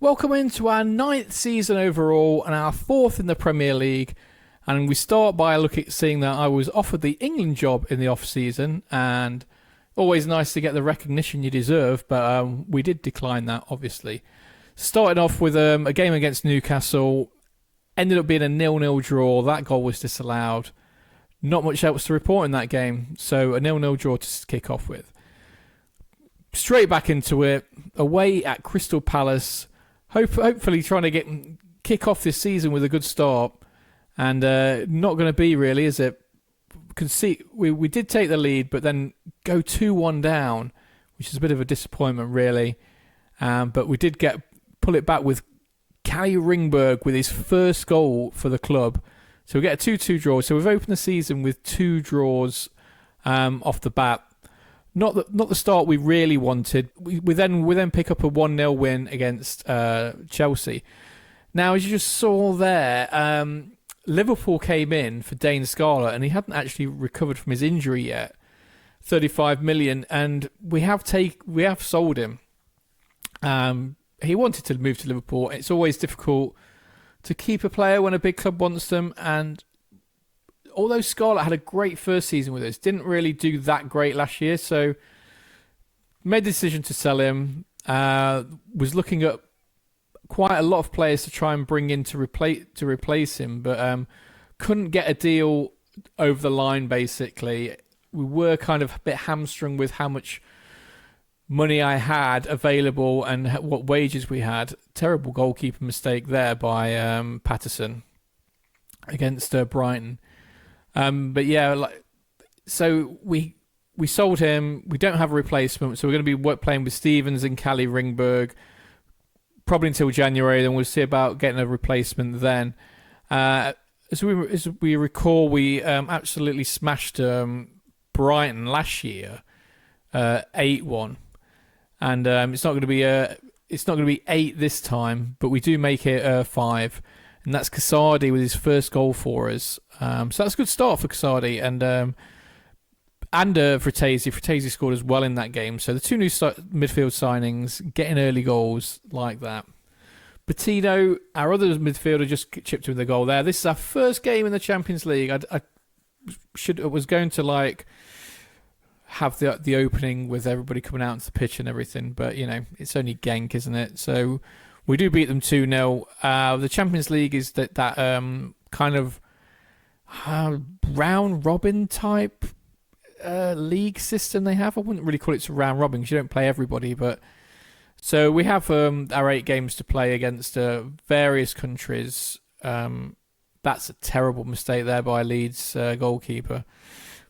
Welcome into our 9th season overall and our 4th in the Premier League. And we start by seeing that I was offered the England job in the off-season, and always nice to get the recognition you deserve, but we did decline that, obviously. Started off with a game against Newcastle, ended up being a 0-0 draw. That goal was disallowed. Not much else to report in that game, so a 0-0 draw to kick off with. Straight back into it, away at Crystal Palace, hopefully trying to kick off this season with a good start. And not going to be really, is it? We did take the lead, but then go 2-1 down, which is a bit of a disappointment, really. But we did pull it back with Cali Ringberg with his first goal for the club. So we get a 2-2 draw. So we've opened the season with 2 draws off the bat. Not the start we really wanted. We then pick up a 1-0 win against Chelsea. Now, as you just saw there, Liverpool came in for Dane Scarlett, and he hadn't actually recovered from his injury yet. 35 million, and we have sold him. He wanted to move to Liverpool. It's always difficult to keep a player when a big club wants them, and although Scarlett had a great first season with us, didn't really do that great last year, so made the decision to sell him. Was looking at quite a lot of players to try and bring in to replace him, but couldn't get a deal over the line, basically. We were kind of a bit hamstrung with how much money I had available and what wages we had. Terrible goalkeeper mistake there by Patterson against Brighton. But yeah, so we sold him. We don't have a replacement, so we're going to be playing with Stevens and Cali Ringberg probably until January. Then we'll see about getting a replacement then. As we recall, we absolutely smashed Brighton last year, 8-1, and it's not going to be 8 this time, but we do make it 5, and that's Casardi with his first goal for us. So that's a good start for Casardi and Fratesi. Fratesi scored as well in that game. So the 2 new midfield signings, getting early goals like that. Patino, our other midfielder, just chipped in the goal there. This is our first game in the Champions League. I was going to have the opening with everybody coming out onto the pitch and everything, but it's only Genk, isn't it? So we do beat them 2-0. The Champions League is that kind of round robin type league system they have. I wouldn't really call it a round robin because you don't play everybody, but so we have our 8 games to play against various countries. That's a terrible mistake there by Leeds goalkeeper.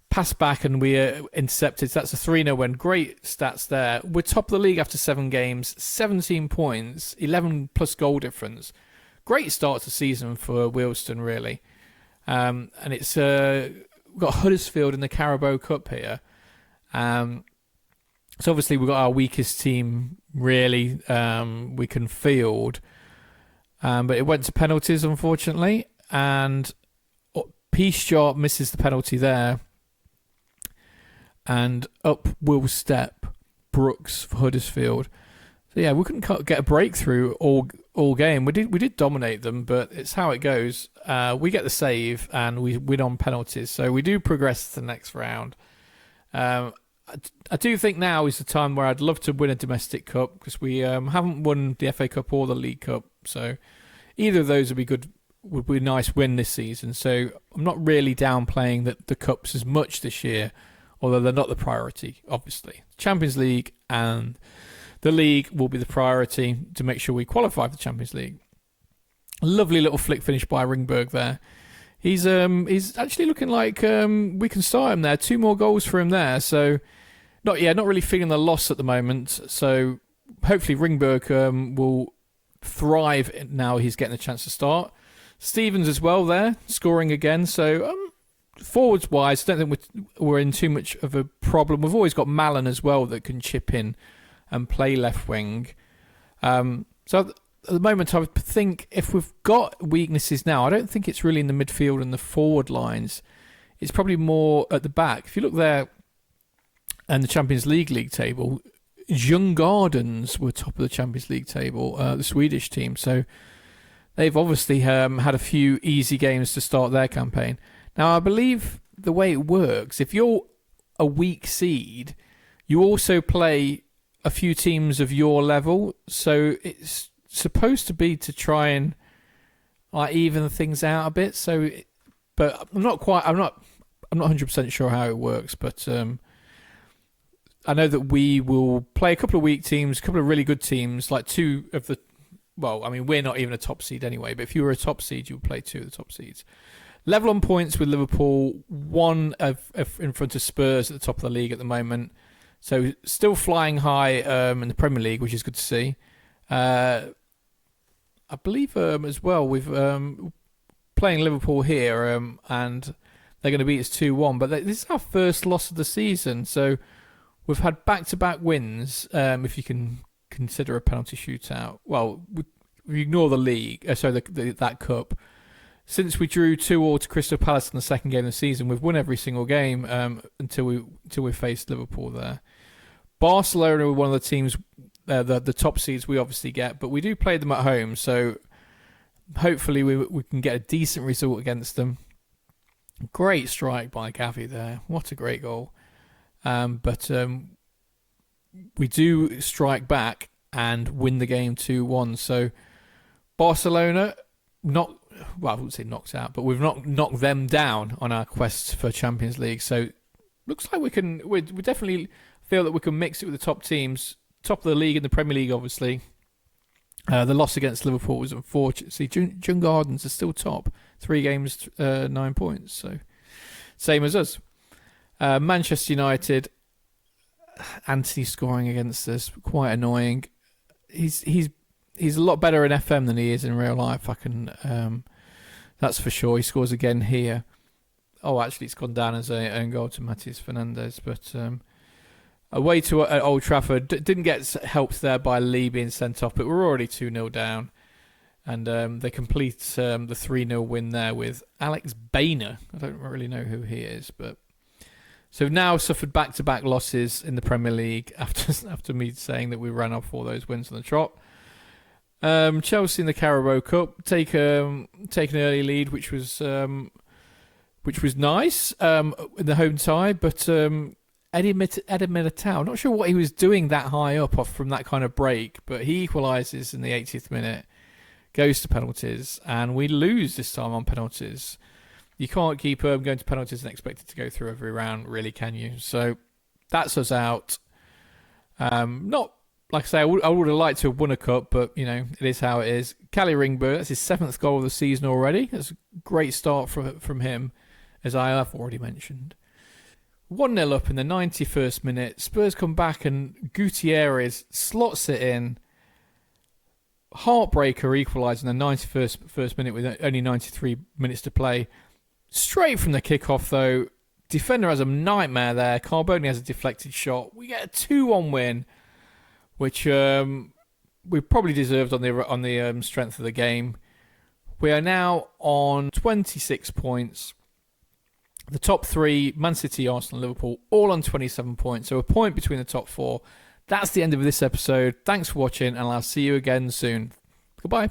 Pass back and we intercepted. So that's a 3-0 win. Great stats there. We're top of the league after 7 games, 17 points, 11 plus goal difference. Great start to the season for Wealdstone, really. And it's we've got Huddersfield in the Carabao Cup here. So obviously we've got our weakest team, really, we can field. But it went to penalties, unfortunately. And Peace misses the penalty there. And up will step Brooks for Huddersfield. So yeah, we couldn't get a breakthrough all game. We did dominate them, but it's how it goes. We get the save and we win on penalties, so we do progress to the next round. I do think now is the time where I'd love to win a domestic cup because we haven't won the FA Cup or the League Cup, so either of those would be good. Would be a nice win this season. So I'm not really downplaying the cups as much this year, although they're not the priority. Obviously, Champions League and the league will be the priority to make sure we qualify for the Champions League. Lovely little flick finish by Ringberg there. He's actually looking like we can start him there. 2 more goals for him there. So not really feeling the loss at the moment. So hopefully Ringberg will thrive now he's getting a chance to start. Stevens as well there, scoring again. So forwards wise, I don't think we're in too much of a problem. We've always got Mallon as well that can chip in and play left wing. So at the moment, I would think if we've got weaknesses now, I don't think it's really in the midfield and the forward lines. It's probably more at the back. If you look there and the Champions League table, Djurgårdens were top of the Champions League table, the Swedish team. So they've obviously had a few easy games to start their campaign. Now, I believe the way it works, if you're a weak seed, you also play a few teams of your level. So it's supposed to be to try and even things out a bit. So, but I'm not 100% sure how it works, but I know that we will play a couple of weak teams, a couple of really good teams, like two of the. Well, I mean, we're not even a top seed anyway, but if you were a top seed, you would play two of the top seeds. Level on points with Liverpool, one in front of Spurs at the top of the league at the moment. So still flying high in the Premier League, which is good to see. I believe as well with playing Liverpool here, and they're going to beat us 2-1. But this is our first loss of the season, so we've had back-to-back wins, if you can consider a penalty shootout. Well, we ignore the league, that cup. Since we drew 2-2 to Crystal Palace in the second game of the season, we've won every single game until we faced Liverpool there. Barcelona were one of the teams, the top seeds we obviously get, but we do play them at home, so hopefully we can get a decent result against them. Great strike by Gavi there. What a great goal. But we do strike back and win the game 2-1. So Barcelona, I wouldn't say knocked out, but we've not knocked them down on our quest for Champions League. So looks like we definitely feel that we can mix it with the top teams, top of the league in the Premier League, obviously. The loss against Liverpool was unfortunate. See, Djurgårdens are still top. 3 games, 9 points. So same as us. Manchester United, Anthony scoring against us, quite annoying. He's a lot better in FM than he is in real life. That's for sure. He scores again here. Oh, actually, it's gone down as an own goal to Matheus Fernandes. But away to Old Trafford, didn't get helped there by Lee being sent off, but we're already 2-0 down. And they complete the 3-0 win there with Alex Bainer. I don't really know who he is, but so we've now suffered back-to-back losses in the Premier League after me saying that we ran off all those wins on the trot. Chelsea in the Carabao Cup take an early lead, which was nice in the home tie, but Eddie Militao, not sure what he was doing that high up off from that kind of break, but he equalises in the 80th minute, goes to penalties, and we lose this time on penalties. You can't keep going to penalties and expect it to go through every round, really, can you? So that's us out. Not like I say, I would have liked to have won a cup, but it is how it is. Cali Ringberg, that's his 7th goal of the season already. That's a great start from him, as I have already mentioned. 1-0 up in the 91st minute. Spurs come back and Gutierrez slots it in. Heartbreaker equalising in the 91st minute with only 93 minutes to play. Straight from the kickoff, though. Defender has a nightmare there. Carboni has a deflected shot. We get a 2-1 win, which we probably deserved on the strength of the game. We are now on 26 points. The top 3, Man City, Arsenal, Liverpool, all on 27 points. So a point between the top 4. That's the end of this episode. Thanks for watching, and I'll see you again soon. Goodbye.